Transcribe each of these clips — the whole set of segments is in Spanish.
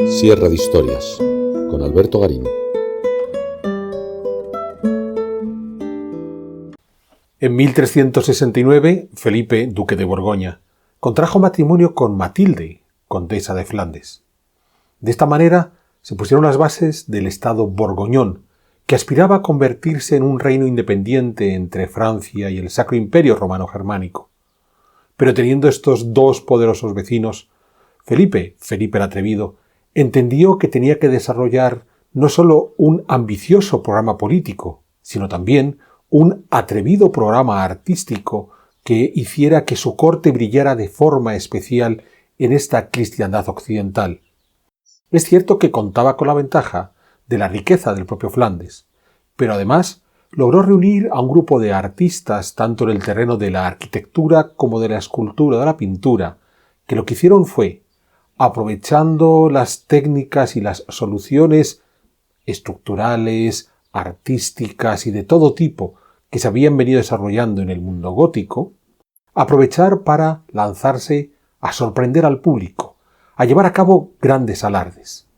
Sierra de Historias, con Alberto Garín. En 1369, Felipe, duque de Borgoña, contrajo matrimonio con Matilde, condesa de Flandes. De esta manera se pusieron las bases del Estado borgoñón, que aspiraba a convertirse en un reino independiente entre Francia y el Sacro Imperio Romano-Germánico. Pero teniendo estos dos poderosos vecinos, Felipe el Atrevido, entendió que tenía que desarrollar no solo un ambicioso programa político, sino también un atrevido programa artístico que hiciera que su corte brillara de forma especial en esta cristiandad occidental. Es cierto que contaba con la ventaja de la riqueza del propio Flandes, pero además logró reunir a un grupo de artistas tanto en el terreno de la arquitectura como de la escultura o de la pintura, que lo que hicieron fue, aprovechando las técnicas y las soluciones estructurales, artísticas y de todo tipo que se habían venido desarrollando en el mundo gótico, aprovechar para lanzarse a sorprender al público, a llevar a cabo grandes alardes.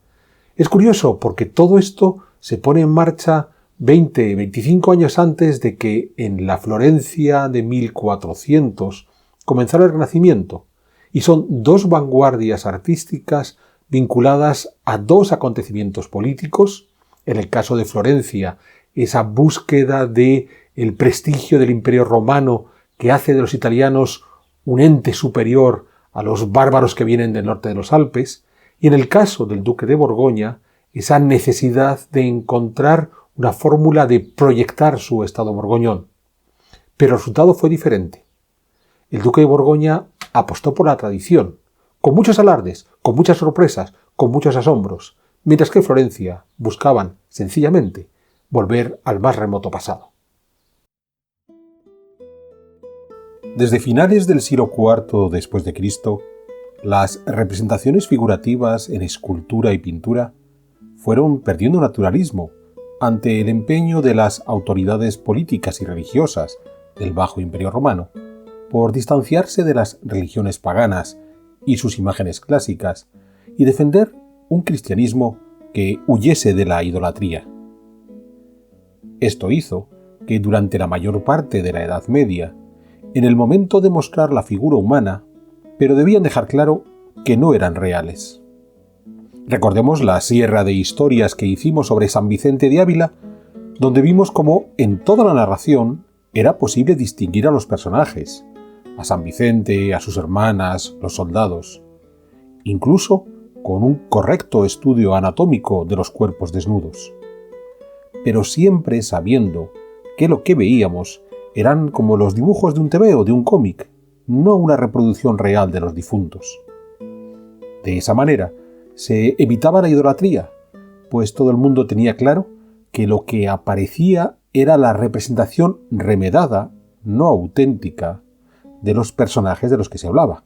Es curioso porque todo esto se pone en marcha 25 años antes de que en la Florencia de 1400 comenzara el Renacimiento, y son dos vanguardias artísticas vinculadas a dos acontecimientos políticos. En el caso de Florencia, esa búsqueda de el prestigio del Imperio Romano que hace de los italianos un ente superior a los bárbaros que vienen del norte de los Alpes, y en el caso del duque de Borgoña, esa necesidad de encontrar una fórmula de proyectar su estado borgoñón. Pero el resultado fue diferente. El duque de Borgoña apostó por la tradición, con muchos alardes, con muchas sorpresas, con muchos asombros, mientras que Florencia buscaban, sencillamente, volver al más remoto pasado. Desde finales del siglo IV después de Cristo, las representaciones figurativas en escultura y pintura fueron perdiendo naturalismo ante el empeño de las autoridades políticas y religiosas del Bajo Imperio Romano por distanciarse de las religiones paganas y sus imágenes clásicas y defender un cristianismo que huyese de la idolatría. Esto hizo que durante la mayor parte de la Edad Media, en el momento de mostrar la figura humana, pero debían dejar claro que no eran reales. Recordemos la sierra de historias que hicimos sobre San Vicente de Ávila, donde vimos cómo en toda la narración era posible distinguir a los personajes, a San Vicente, a sus hermanas, los soldados, incluso con un correcto estudio anatómico de los cuerpos desnudos, pero siempre sabiendo que lo que veíamos eran como los dibujos de un tebeo, de un cómic, no una reproducción real de los difuntos. De esa manera se evitaba la idolatría, pues todo el mundo tenía claro que lo que aparecía era la representación remedada, no auténtica, de los personajes de los que se hablaba.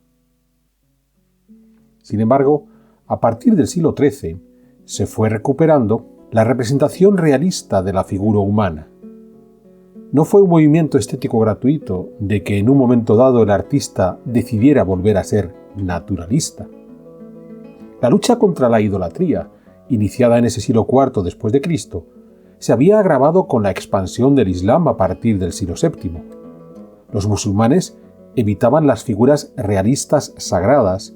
Sin embargo, a partir del siglo XIII se fue recuperando la representación realista de la figura humana. No fue un movimiento estético gratuito de que en un momento dado el artista decidiera volver a ser naturalista. La lucha contra la idolatría, iniciada en ese siglo IV después de Cristo, se había agravado con la expansión del Islam a partir del siglo VII. Los musulmanes evitaban las figuras realistas sagradas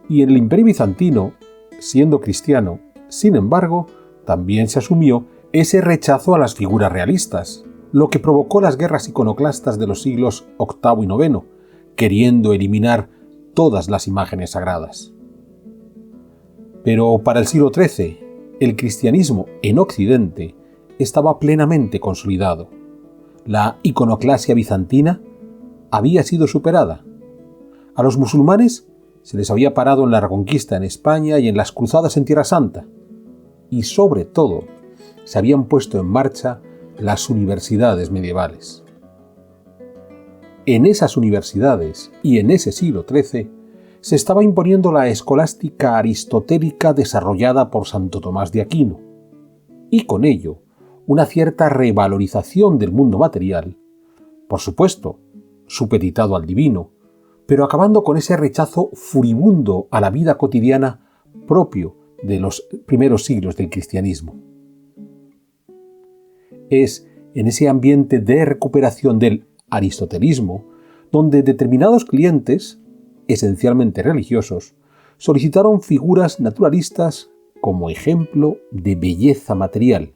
y en el Imperio Bizantino, siendo cristiano, sin embargo, también se asumió ese rechazo a las figuras realistas, lo que provocó las guerras iconoclastas de los siglos VIII y IX, queriendo eliminar todas las imágenes sagradas. Pero para el siglo XIII, el cristianismo en Occidente estaba plenamente consolidado. La iconoclasia bizantina había sido superada. A los musulmanes se les había parado en la Reconquista en España y en las cruzadas en Tierra Santa. Y sobre todo, se habían puesto en marcha las universidades medievales. En esas universidades y en ese siglo XIII se estaba imponiendo la escolástica aristotélica desarrollada por Santo Tomás de Aquino, y con ello una cierta revalorización del mundo material, por supuesto, supeditado al divino, pero acabando con ese rechazo furibundo a la vida cotidiana propio de los primeros siglos del cristianismo. Es en ese ambiente de recuperación del aristotelismo donde determinados clientes, esencialmente religiosos, solicitaron figuras naturalistas como ejemplo de belleza material.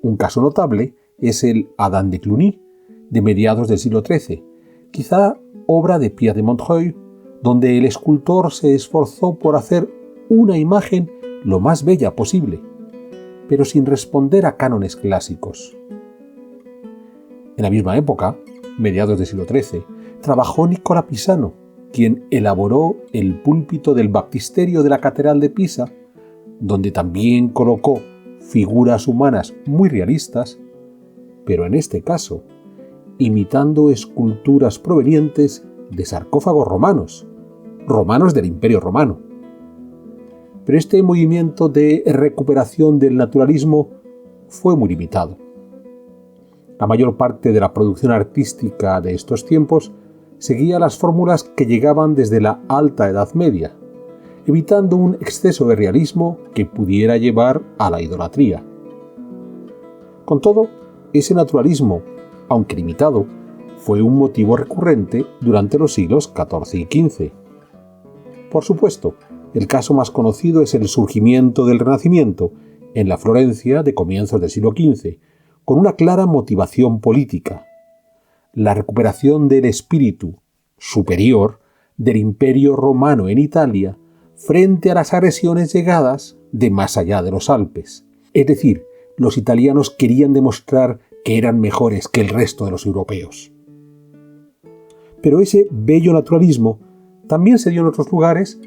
Un caso notable es el Adam de Cluny, de mediados del siglo XIII, quizá obra de Pierre de Montreuil, donde el escultor se esforzó por hacer una imagen lo más bella posible, pero sin responder a cánones clásicos. En la misma época, mediados del siglo XIII, trabajó Nicola Pisano, quien elaboró el púlpito del baptisterio de la Catedral de Pisa, donde también colocó figuras humanas muy realistas, pero en este caso, imitando esculturas provenientes de sarcófagos romanos del Imperio Romano. Pero este movimiento de recuperación del naturalismo fue muy limitado. La mayor parte de la producción artística de estos tiempos seguía las fórmulas que llegaban desde la Alta Edad Media, evitando un exceso de realismo que pudiera llevar a la idolatría. Con todo, ese naturalismo, aunque limitado, fue un motivo recurrente durante los siglos XIV y XV. Por supuesto, el caso más conocido es el surgimiento del Renacimiento en la Florencia de comienzos del siglo XV, con una clara motivación política: la recuperación del espíritu superior del Imperio Romano en Italia frente a las agresiones llegadas de más allá de los Alpes. Es decir, los italianos querían demostrar que eran mejores que el resto de los europeos. Pero ese bello naturalismo también se dio en otros lugares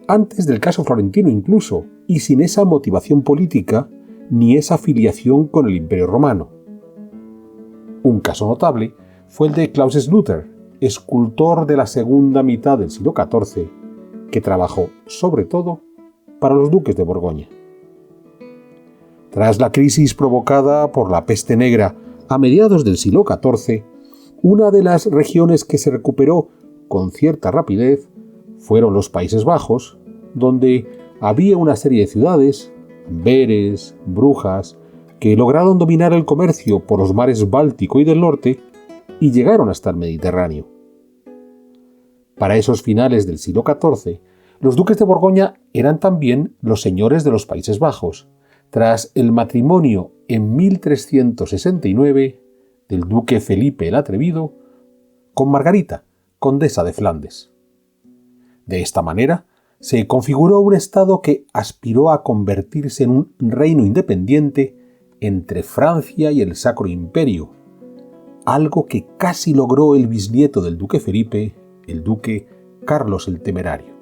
antes del caso florentino incluso, y sin esa motivación política ni esa filiación con el Imperio Romano. Un caso notable fue el de Claus Sluter, escultor de la segunda mitad del siglo XIV, que trabajó sobre todo para los duques de Borgoña. Tras la crisis provocada por la peste negra a mediados del siglo XIV, una de las regiones que se recuperó con cierta rapidez fueron los Países Bajos, donde había una serie de ciudades, Amberes, Brujas, que lograron dominar el comercio por los mares Báltico y del Norte y llegaron hasta el Mediterráneo. Para esos finales del siglo XIV, los duques de Borgoña eran también los señores de los Países Bajos, tras el matrimonio en 1369 del duque Felipe el Atrevido con Margarita, condesa de Flandes. De esta manera, se configuró un estado que aspiró a convertirse en un reino independiente entre Francia y el Sacro Imperio, algo que casi logró el bisnieto del duque Felipe, el duque Carlos el Temerario.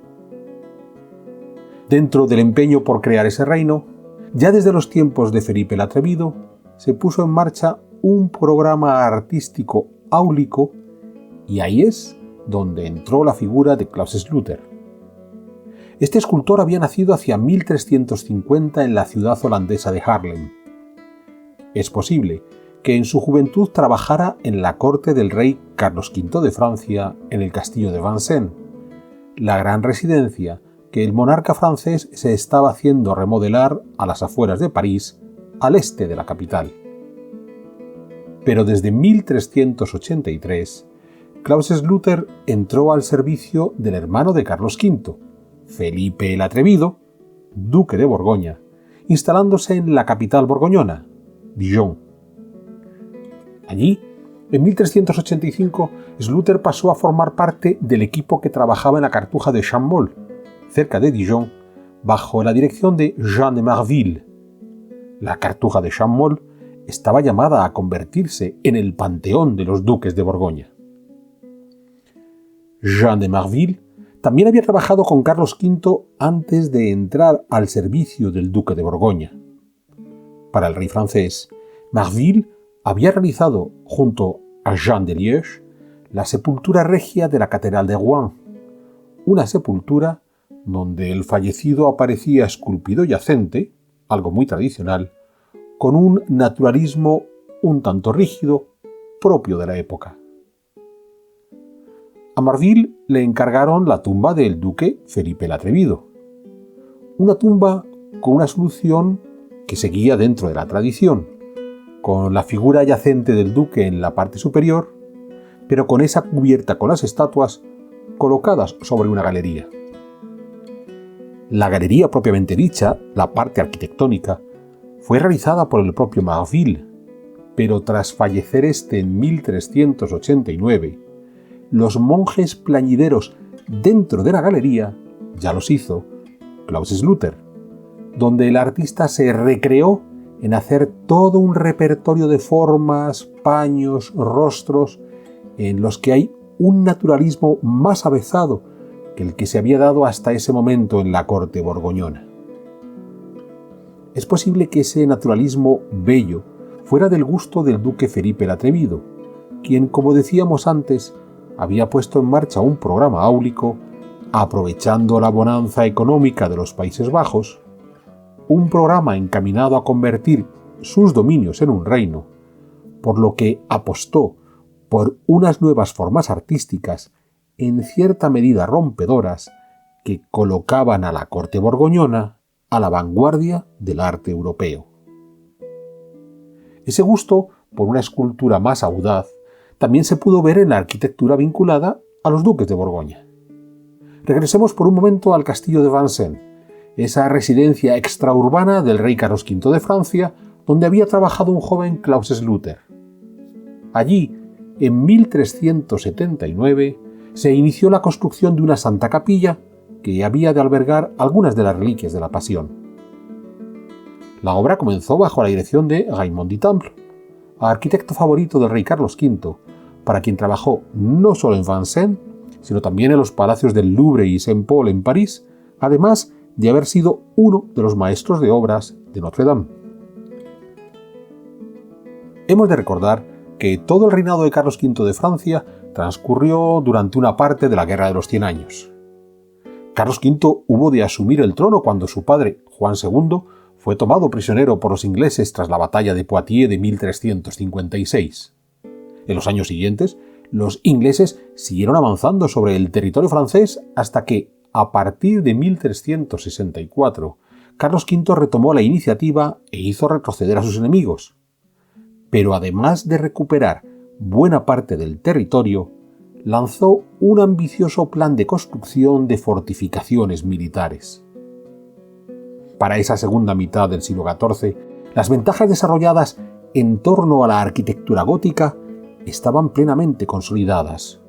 Dentro del empeño por crear ese reino, ya desde los tiempos de Felipe el Atrevido, se puso en marcha un programa artístico áulico, y ahí es donde entró la figura de Claus Sluter. Este escultor había nacido hacia 1350 en la ciudad holandesa de Haarlem. Es posible que en su juventud trabajara en la corte del rey Carlos V de Francia en el castillo de Vincennes, la gran residencia que el monarca francés se estaba haciendo remodelar a las afueras de París, al este de la capital. Pero desde 1383, Claus Sluter entró al servicio del hermano de Carlos V, Felipe el Atrevido, duque de Borgoña, instalándose en la capital borgoñona, Dijon. Allí, en 1385, Sluter pasó a formar parte del equipo que trabajaba en la cartuja de Champmol, cerca de Dijon, bajo la dirección de Jean de Marville. La cartuja de Champmol estaba llamada a convertirse en el panteón de los duques de Borgoña. Jean de Marville también había trabajado con Carlos V antes de entrar al servicio del duque de Borgoña. Para el rey francés, Marville había realizado, junto a Jean de Liège, la sepultura regia de la catedral de Rouen, una sepultura donde el fallecido aparecía esculpido yacente, algo muy tradicional, con un naturalismo un tanto rígido propio de la época. A Marville le encargaron la tumba del duque Felipe el Atrevido, una tumba con una solución que seguía dentro de la tradición, con la figura yacente del duque en la parte superior, pero con esa cubierta con las estatuas colocadas sobre una galería. La galería propiamente dicha, la parte arquitectónica, fue realizada por el propio Marville, pero tras fallecer este en 1389, los monjes plañideros dentro de la galería ya los hizo Klaus Schluter, donde el artista se recreó en hacer todo un repertorio de formas, paños, rostros, en los que hay un naturalismo más avezado que el que se había dado hasta ese momento en la corte borgoñona. Es posible que ese naturalismo bello fuera del gusto del duque Felipe el Atrevido, quien, como decíamos antes, había puesto en marcha un programa áulico, aprovechando la bonanza económica de los Países Bajos, un programa encaminado a convertir sus dominios en un reino, por lo que apostó por unas nuevas formas artísticas, en cierta medida rompedoras, que colocaban a la corte borgoñona a la vanguardia del arte europeo. Ese gusto por una escultura más audaz también se pudo ver en la arquitectura vinculada a los duques de Borgoña. Regresemos por un momento al castillo de Vincennes, esa residencia extraurbana del rey Carlos V de Francia, donde había trabajado un joven Klaus Schluter. Allí, en 1379, se inició la construcción de una santa capilla que había de albergar algunas de las reliquias de la Pasión. La obra comenzó bajo la dirección de Raymond d'Étampes, arquitecto favorito del rey Carlos V, para quien trabajó no solo en Vincennes, sino también en los palacios del Louvre y Saint-Paul en París, además de haber sido uno de los maestros de obras de Notre Dame. Hemos de recordar que todo el reinado de Carlos V de Francia transcurrió durante una parte de la Guerra de los 100 años. Carlos V hubo de asumir el trono cuando su padre, Juan II, fue tomado prisionero por los ingleses tras la batalla de Poitiers de 1356. En los años siguientes, los ingleses siguieron avanzando sobre el territorio francés hasta que, a partir de 1364, Carlos V retomó la iniciativa e hizo retroceder a sus enemigos. Pero además de recuperar buena parte del territorio, lanzó un ambicioso plan de construcción de fortificaciones militares. Para esa segunda mitad del siglo XIV, las ventajas desarrolladas en torno a la arquitectura gótica estaban plenamente consolidadas.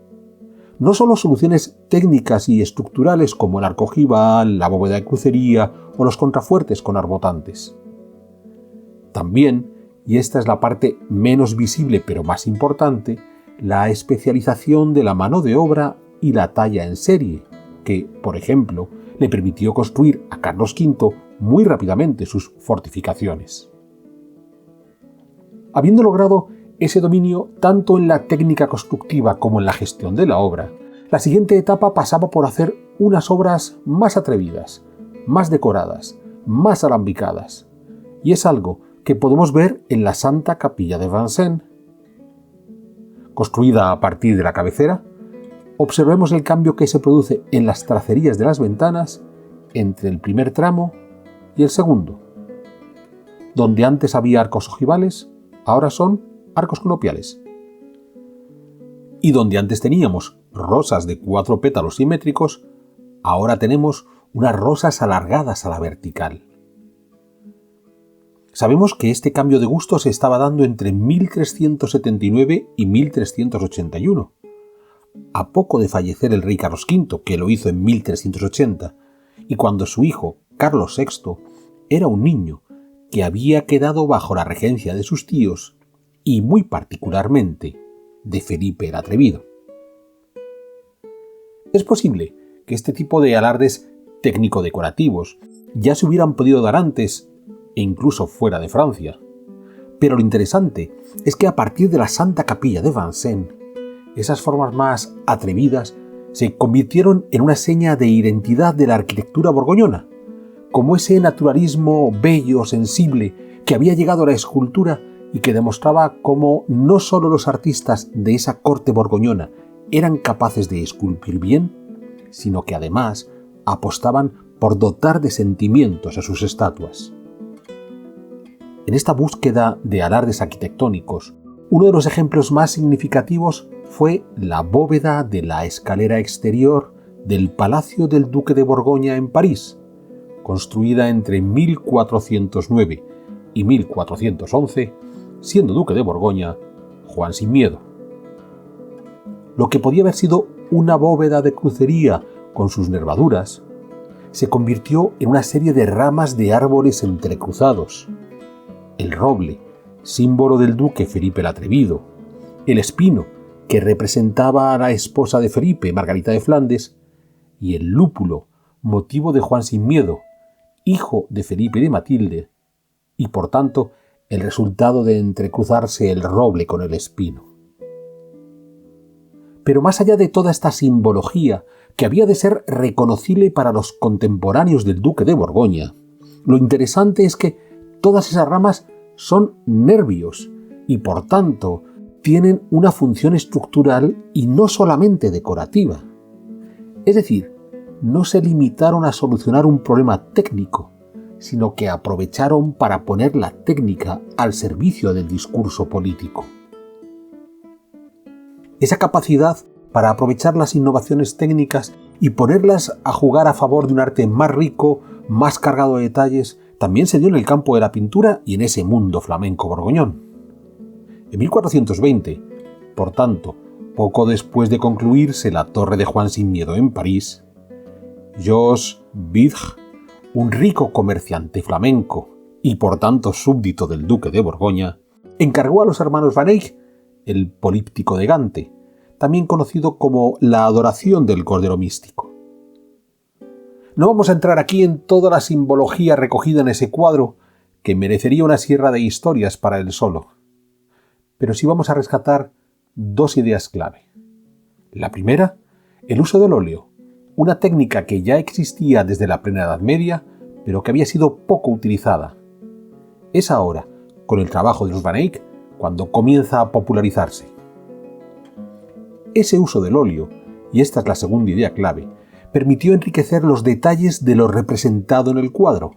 No solo soluciones técnicas y estructurales como el arco ojival, la bóveda de crucería o los contrafuertes con arbotantes. También, y esta es la parte menos visible pero más importante, la especialización de la mano de obra y la talla en serie, que, por ejemplo, le permitió construir a Carlos V muy rápidamente sus fortificaciones. Habiendo logrado ese dominio tanto en la técnica constructiva como en la gestión de la obra, la siguiente etapa pasaba por hacer unas obras más atrevidas, más decoradas, más alambicadas, y es algo que podemos ver en la Santa Capilla de Vincennes. Construida a partir de la cabecera, observemos el cambio que se produce en las tracerías de las ventanas entre el primer tramo y el segundo. Donde antes había arcos ojivales, ahora son arcos conopiales. Y donde antes teníamos rosas de 4 pétalos simétricos, ahora tenemos unas rosas alargadas a la vertical. Sabemos que este cambio de gusto se estaba dando entre 1379 y 1381, a poco de fallecer el rey Carlos V, que lo hizo en 1380, y cuando su hijo, Carlos VI, era un niño que había quedado bajo la regencia de sus tíos y muy particularmente de Felipe el Atrevido. Es posible que este tipo de alardes técnico-decorativos ya se hubieran podido dar antes e incluso fuera de Francia, pero lo interesante es que a partir de la Santa Capilla de Vincennes, esas formas más atrevidas se convirtieron en una seña de identidad de la arquitectura borgoñona, como ese naturalismo bello, sensible, que había llegado a la escultura y que demostraba cómo no solo los artistas de esa corte borgoñona eran capaces de esculpir bien, sino que además apostaban por dotar de sentimientos a sus estatuas. En esta búsqueda de alardes arquitectónicos, uno de los ejemplos más significativos fue la bóveda de la escalera exterior del Palacio del Duque de Borgoña en París, construida entre 1409 y 1411, siendo Duque de Borgoña Juan Sin Miedo. Lo que podía haber sido una bóveda de crucería con sus nervaduras, se convirtió en una serie de ramas de árboles entrecruzados. El roble, símbolo del duque Felipe el Atrevido, el espino, que representaba a la esposa de Felipe, Margarita de Flandes, y el lúpulo, motivo de Juan Sin Miedo, hijo de Felipe de Matilde, y por tanto el resultado de entrecruzarse el roble con el espino. Pero más allá de toda esta simbología, que había de ser reconocible para los contemporáneos del Duque de Borgoña, lo interesante es que todas esas ramas son nervios y por tanto tienen una función estructural y no solamente decorativa. Es decir, no se limitaron a solucionar un problema técnico, sino que aprovecharon para poner la técnica al servicio del discurso político. Esa capacidad para aprovechar las innovaciones técnicas y ponerlas a jugar a favor de un arte más rico, más cargado de detalles, también se dio en el campo de la pintura y en ese mundo flamenco borgoñón. En 1420, por tanto, poco después de concluirse la Torre de Juan Sin Miedo en París, Georges Bidge, un rico comerciante flamenco y por tanto súbdito del Duque de Borgoña, encargó a los hermanos Van Eyck el políptico de Gante, también conocido como la adoración del Cordero Místico. No vamos a entrar aquí en toda la simbología recogida en ese cuadro, que merecería una sierra de historias para él solo, pero sí vamos a rescatar dos ideas clave. La primera, el uso del óleo, una técnica que ya existía desde la plena Edad Media, pero que había sido poco utilizada. Es ahora, con el trabajo de los Van Eyck, cuando comienza a popularizarse. Ese uso del óleo, y esta es la segunda idea clave, permitió enriquecer los detalles de lo representado en el cuadro.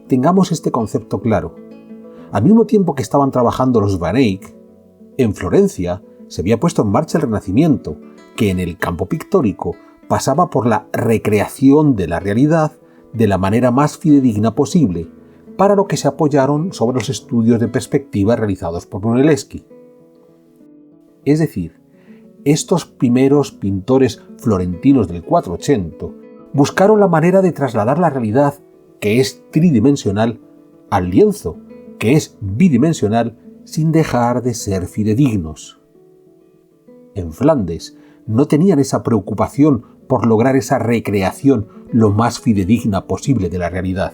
Tengamos este concepto claro. Al mismo tiempo que estaban trabajando los Van Eyck, en Florencia se había puesto en marcha el Renacimiento, que en el campo pictórico pasaba por la recreación de la realidad de la manera más fidedigna posible, para lo que se apoyaron sobre los estudios de perspectiva realizados por Brunelleschi. Es decir, estos primeros pintores florentinos del 480 buscaron la manera de trasladar la realidad, que es tridimensional, al lienzo, que es bidimensional, sin dejar de ser fidedignos. En Flandes no tenían esa preocupación por lograr esa recreación lo más fidedigna posible de la realidad,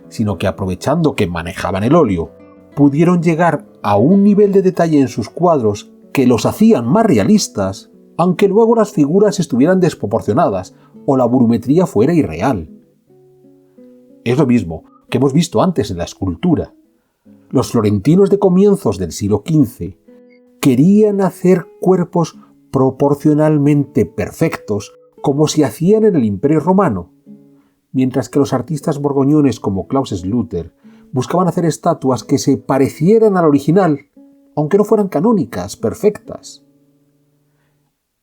sino que aprovechando que manejaban el óleo, pudieron llegar a un nivel de detalle en sus cuadros que los hacían más realistas, aunque luego las figuras estuvieran desproporcionadas o la volumetría fuera irreal. Es lo mismo que hemos visto antes en la escultura. Los florentinos de comienzos del siglo XV querían hacer cuerpos proporcionalmente perfectos, como se hacían en el Imperio Romano, mientras que los artistas borgoñones como Claus Sluter buscaban hacer estatuas que se parecieran al original, aunque no fueran canónicas, perfectas.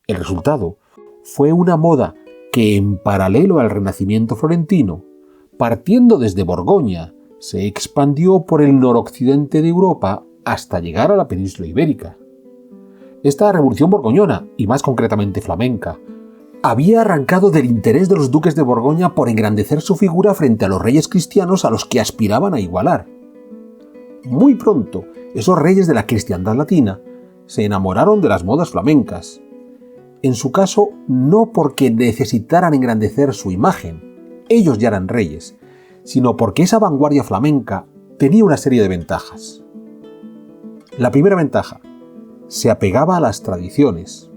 El resultado fue una moda que, en paralelo al Renacimiento florentino, partiendo desde Borgoña, se expandió por el noroccidente de Europa hasta llegar a la península ibérica. Esta revolución borgoñona, y más concretamente flamenca, había arrancado del interés de los duques de Borgoña por engrandecer su figura frente a los reyes cristianos a los que aspiraban a igualar. Muy pronto, esos reyes de la cristiandad latina se enamoraron de las modas flamencas. En su caso, no porque necesitaran engrandecer su imagen, ellos ya eran reyes, sino porque esa vanguardia flamenca tenía una serie de ventajas. La primera ventaja, se apegaba a las tradiciones.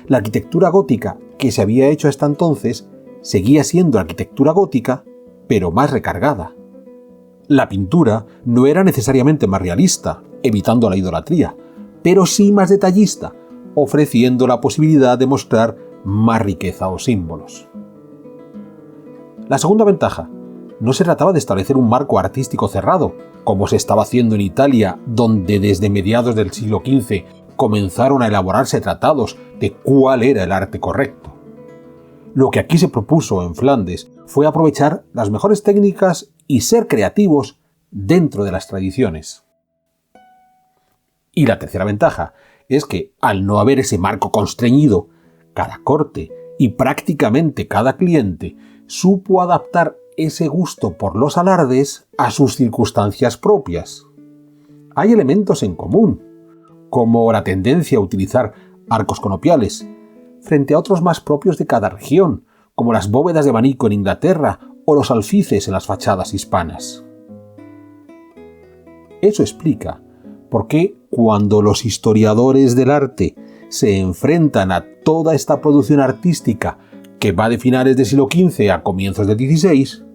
La arquitectura gótica que se había hecho hasta entonces seguía siendo arquitectura gótica, pero más recargada. La pintura no era necesariamente más realista, evitando la idolatría, pero sí más detallista, ofreciendo la posibilidad de mostrar más riqueza o símbolos. La segunda ventaja: no se trataba de establecer un marco artístico cerrado, como se estaba haciendo en Italia, donde desde mediados del siglo XV comenzaron a elaborarse tratados de cuál era el arte correcto. Lo que aquí se propuso en Flandes fue aprovechar las mejores técnicas y ser creativos dentro de las tradiciones. Y la tercera ventaja es que, al no haber ese marco constreñido, cada corte y prácticamente cada cliente supo adaptar ese gusto por los alardes a sus circunstancias propias. Hay elementos en común, como la tendencia a utilizar arcos conopiales, frente a otros más propios de cada región, como las bóvedas de abanico en Inglaterra o los alfices en las fachadas hispanas. Eso explica por qué, cuando los historiadores del arte se enfrentan a toda esta producción artística que va de finales del siglo XV a comienzos del XVI,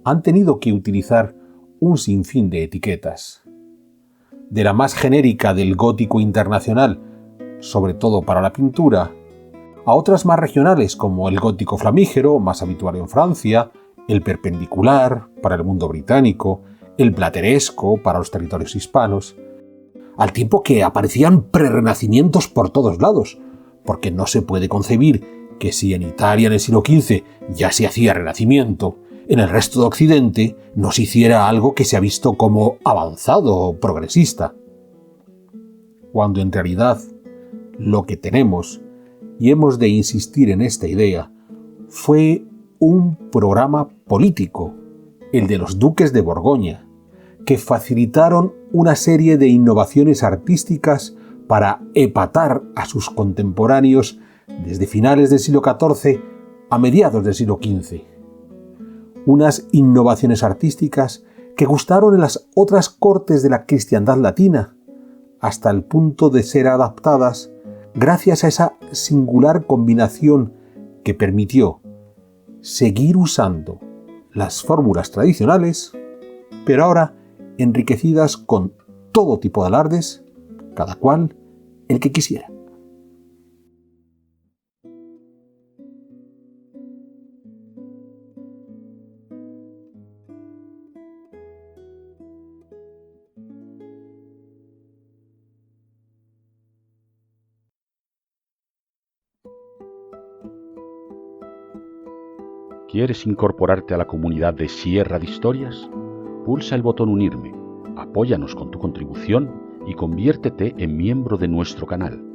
han tenido que utilizar un sinfín de etiquetas. De la más genérica del gótico internacional, sobre todo para la pintura, a otras más regionales como el gótico flamígero, más habitual en Francia, el perpendicular para el mundo británico, el plateresco para los territorios hispanos, al tiempo que aparecían prerrenacimientos por todos lados, porque no se puede concebir que si en Italia en el siglo XV ya se hacía renacimiento, en el resto de Occidente no se hiciera algo que se ha visto como avanzado o progresista. Cuando en realidad lo que tenemos, y hemos de insistir en esta idea, fue un programa político, el de los duques de Borgoña, que facilitaron una serie de innovaciones artísticas para epatar a sus contemporáneos desde finales del siglo XIV a mediados del siglo XV. Unas innovaciones artísticas que gustaron en las otras cortes de la cristiandad latina, hasta el punto de ser adaptadas gracias a esa singular combinación que permitió seguir usando las fórmulas tradicionales, pero ahora enriquecidas con todo tipo de alardes, cada cual el que quisiera. ¿Quieres incorporarte a la comunidad de Sierra de Historias? Pulsa el botón Unirme, apóyanos con tu contribución y conviértete en miembro de nuestro canal.